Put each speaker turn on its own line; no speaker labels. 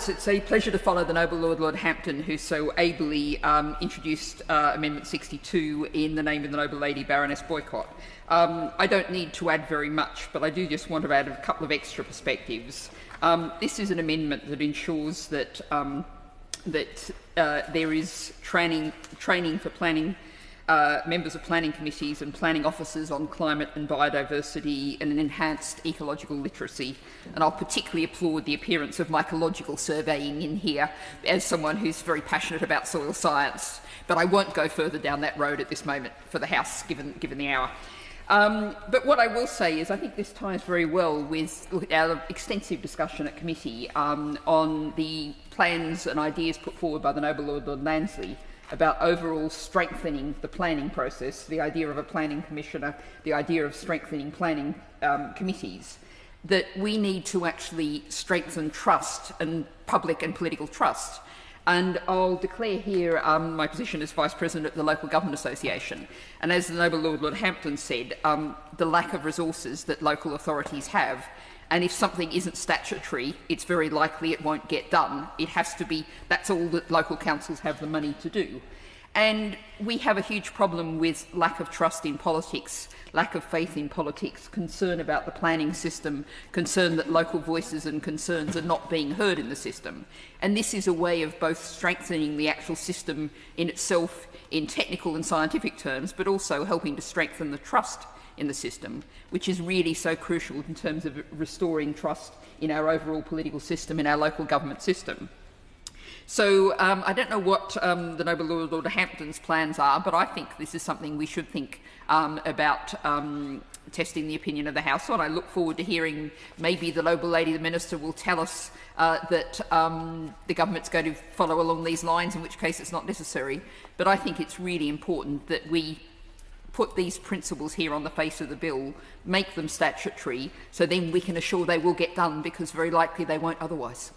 Lords, it's a pleasure to follow the noble Lord Hampden, who so ably introduced Amendment 62 in the name of the noble lady Baroness Boycott. I don't need to add very much, but I do just want to add a couple of extra perspectives. This is an amendment that ensures that there is training for planning members of planning committees and planning officers on climate and biodiversity and an enhanced ecological literacy. And I'll particularly applaud the appearance of mycological surveying in here as someone who's very passionate about soil science. But I won't go further down that road at this moment for the House, given the hour. But what I will say is I think this ties very well with our extensive discussion at committee on the plans and ideas put forward by the noble Lord Lansley about overall strengthening the planning process, the idea of a planning commissioner, the idea of strengthening planning committees, that we need to actually strengthen trust and public and political trust. And I'll declare here my position as Vice President of the Local Government Association. And as the noble Lord Hampden said, the lack of resources that local authorities have, and if something isn't statutory, it's very likely it won't get done. It has to be, that's all that local councils have the money to do. And we have a huge problem with lack of trust in politics, lack of faith in politics, concern about the planning system, concern that local voices and concerns are not being heard in the system. And this is a way of both strengthening the actual system in itself in technical and scientific terms, but also helping to strengthen the trust in the system, which is really so crucial in terms of restoring trust in our overall political system, in our local government system. So I don't know what the noble Lord Hampden's plans are, but I think this is something we should think about testing the opinion of the House on. I look forward to hearing maybe the noble lady, the Minister, will tell us that the government's going to follow along these lines, in which case it's not necessary. But I think it's really important that we put these principles here on the face of the bill, make them statutory, so then we can assure they will get done, because very likely they won't otherwise.